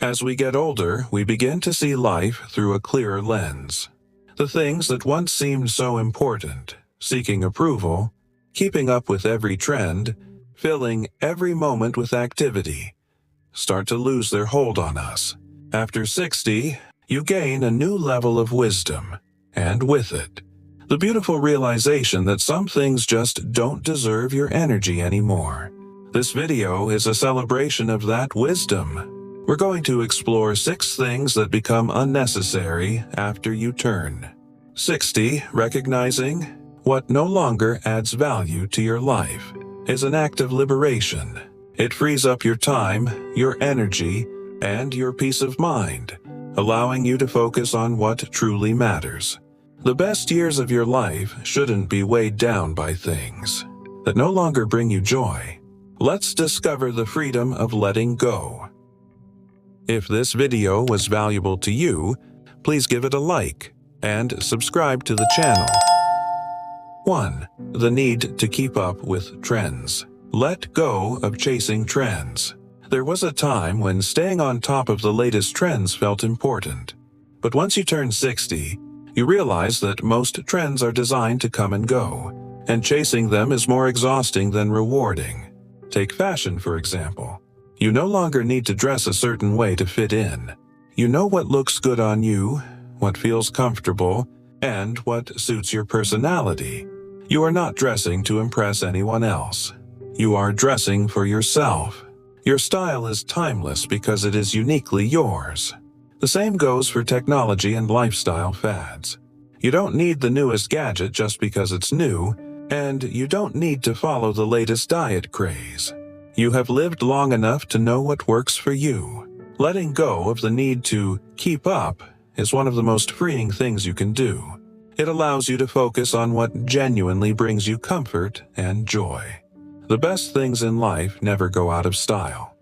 As we get older, we begin to see life through a clearer lens. The things that once seemed so important, seeking approval, keeping up with every trend, filling every moment with activity, start to lose their hold on us. After 60, you gain a new level of wisdom, and with it, the beautiful realization that some things just don't deserve your energy anymore. This video is a celebration of that wisdom. We're going to explore 6 things that become unnecessary after you turn 60. Recognizing what no longer adds value to your life is an act of liberation. It frees up your time, your energy, and your peace of mind, allowing you to focus on what truly matters. The best years of your life shouldn't be weighed down by things that no longer bring you joy. Let's discover the freedom of letting go. If this video was valuable to you, please give it a like and subscribe to the channel. 1. The need to keep up with trends. Let go of chasing trends. There was a time when staying on top of the latest trends felt important. But once you turn 60, you realize that most trends are designed to come and go, and chasing them is more exhausting than rewarding. Take fashion, for example. You no longer need to dress a certain way to fit in. You know what looks good on you, what feels comfortable, and what suits your personality. You are not dressing to impress anyone else. You are dressing for yourself. Your style is timeless because it is uniquely yours. The same goes for technology and lifestyle fads. You don't need the newest gadget just because it's new, and you don't need to follow the latest diet craze. You have lived long enough to know what works for you. Letting go of the need to keep up is one of the most freeing things you can do. It allows you to focus on what genuinely brings you comfort and joy. The best things in life never go out of style.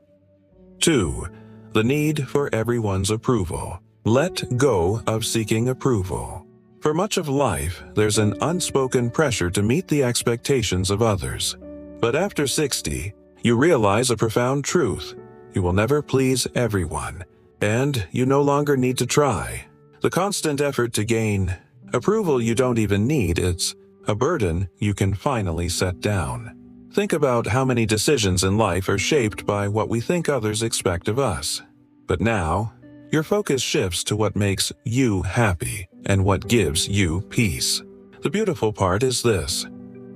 2. The need for everyone's approval. Let go of seeking approval. For much of life, there's an unspoken pressure to meet the expectations of others. But after 60, you realize a profound truth. You will never please everyone, and you no longer need to try. The constant effort to gain approval you don't even need, it's a burden you can finally set down. Think about how many decisions in life are shaped by what we think others expect of us. But now, your focus shifts to what makes you happy and what gives you peace. The beautiful part is this: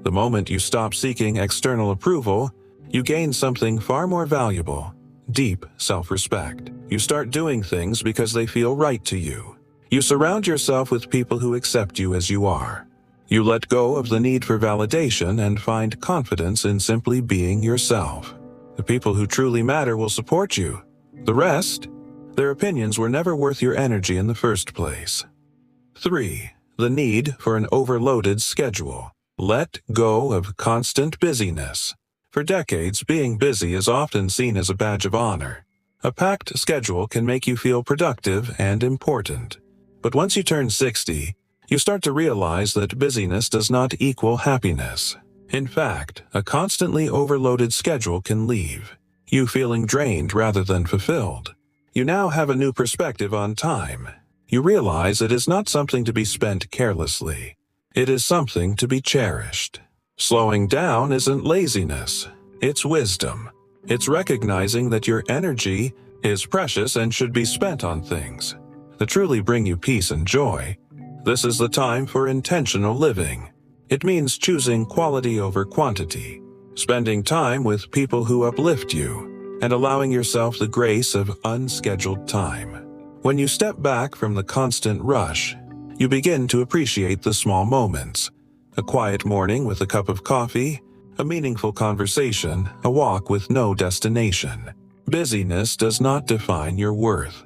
the moment you stop seeking external approval, you gain something far more valuable: deep self-respect. You start doing things because they feel right to you. You surround yourself with people who accept you as you are. You let go of the need for validation and find confidence in simply being yourself. The people who truly matter will support you. The rest, their opinions were never worth your energy in the first place. 3. The need for an overloaded schedule. Let go of constant busyness. For decades, being busy is often seen as a badge of honor. A packed schedule can make you feel productive and important. But once you turn 60, you start to realize that busyness does not equal happiness. In fact, a constantly overloaded schedule can leave you feeling drained rather than fulfilled. You now have a new perspective on time. You realize it is not something to be spent carelessly. It is something to be cherished. Slowing down isn't laziness, it's wisdom. It's recognizing that your energy is precious and should be spent on things that truly bring you peace and joy. This is the time for intentional living. It means choosing quality over quantity, spending time with people who uplift you, and allowing yourself the grace of unscheduled time. When you step back from the constant rush, you begin to appreciate the small moments: a quiet morning with a cup of coffee, a meaningful conversation, a walk with no destination. Busyness does not define your worth.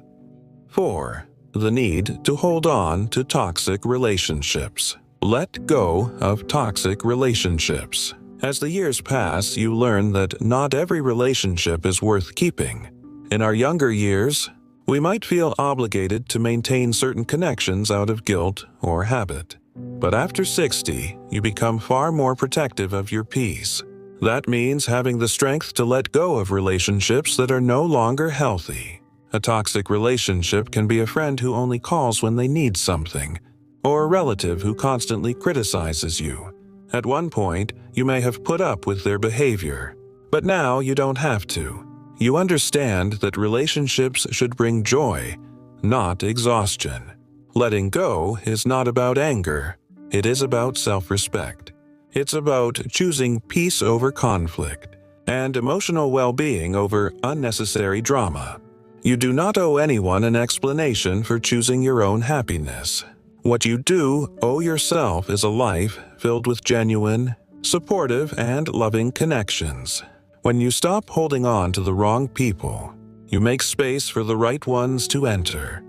4. The need to hold on to toxic relationships. Let go of toxic relationships. As the years pass, you learn that not every relationship is worth keeping. In our younger years, we might feel obligated to maintain certain connections out of guilt or habit. But after 60, you become far more protective of your peace. That means having the strength to let go of relationships that are no longer healthy. A toxic relationship can be a friend who only calls when they need something, or a relative who constantly criticizes you. At one point, you may have put up with their behavior, but now you don't have to. You understand that relationships should bring joy, not exhaustion. Letting go is not about anger. It is about self-respect. It's about choosing peace over conflict and emotional well-being over unnecessary drama. You do not owe anyone an explanation for choosing your own happiness. What you do owe yourself is a life filled with genuine, supportive, and loving connections. When you stop holding on to the wrong people, you make space for the right ones to enter.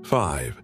5.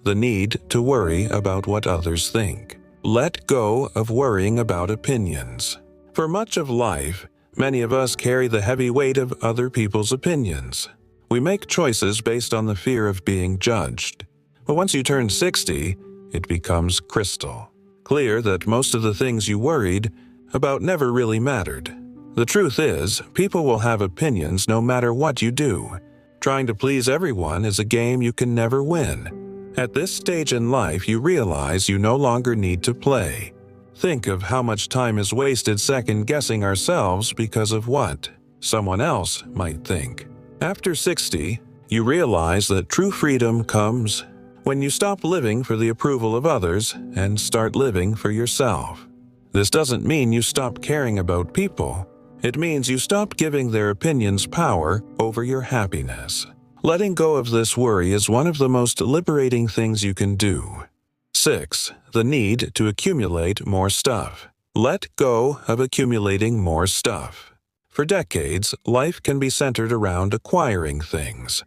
The need to worry about what others think. Let go of worrying about opinions. For much of life, many of us carry the heavy weight of other people's opinions. We make choices based on the fear of being judged. But once you turn 60, it becomes crystal clear that most of the things you worried about never really mattered. The truth is, people will have opinions no matter what you do. Trying to please everyone is a game you can never win. At this stage in life, you realize you no longer need to play. Think of how much time is wasted second-guessing ourselves because of what someone else might think. After 60, you realize that true freedom comes when you stop living for the approval of others and start living for yourself. This doesn't mean you stop caring about people. It means you stop giving their opinions power over your happiness. Letting go of this worry is one of the most liberating things you can do. 6. The need to accumulate more stuff. Let go of accumulating more stuff. For decades, life can be centered around acquiring things.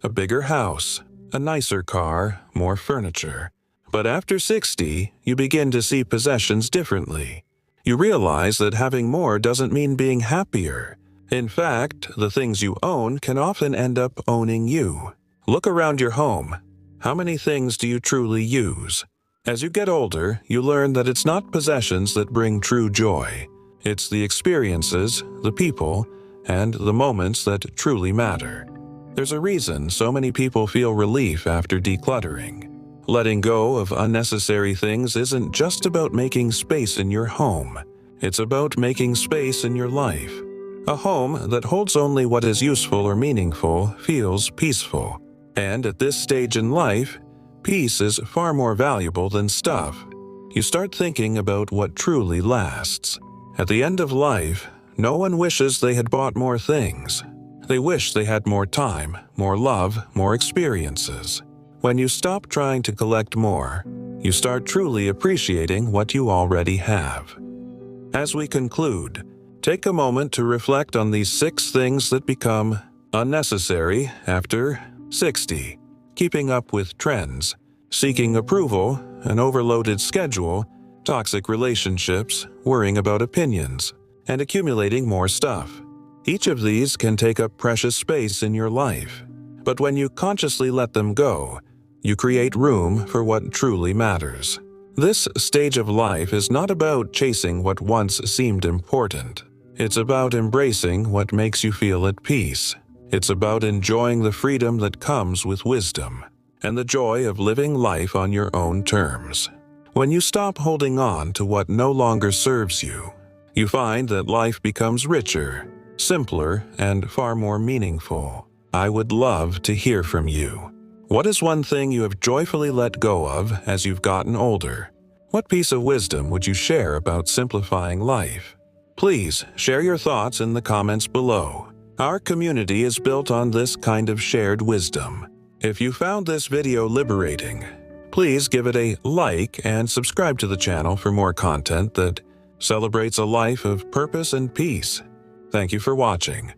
A bigger house, a nicer car, more furniture. But after 60, you begin to see possessions differently. You realize that having more doesn't mean being happier. In fact, the things you own can often end up owning you. Look around your home. How many things do you truly use? As you get older, you learn that it's not possessions that bring true joy. It's the experiences, the people, and the moments that truly matter. There's a reason so many people feel relief after decluttering. Letting go of unnecessary things isn't just about making space in your home. It's about making space in your life. A home that holds only what is useful or meaningful feels peaceful. And at this stage in life, peace is far more valuable than stuff. You start thinking about what truly lasts. At the end of life, no one wishes they had bought more things. They wish they had more time, more love, more experiences. When you stop trying to collect more, you start truly appreciating what you already have. As we conclude, take a moment to reflect on these 6 things that become unnecessary after 60. Keeping up with trends, seeking approval, an overloaded schedule, toxic relationships, worrying about opinions, and accumulating more stuff. Each of these can take up precious space in your life. But when you consciously let them go, you create room for what truly matters. This stage of life is not about chasing what once seemed important. It's about embracing what makes you feel at peace. It's about enjoying the freedom that comes with wisdom and the joy of living life on your own terms. When you stop holding on to what no longer serves you, you find that life becomes richer, simpler, and far more meaningful. I would love to hear from you. What is one thing you have joyfully let go of as you've gotten older? What piece of wisdom would you share about simplifying life? Please share your thoughts in the comments below. Our community is built on this kind of shared wisdom. If you found this video liberating, please give it a like and subscribe to the channel for more content that celebrates a life of purpose and peace. Thank you for watching.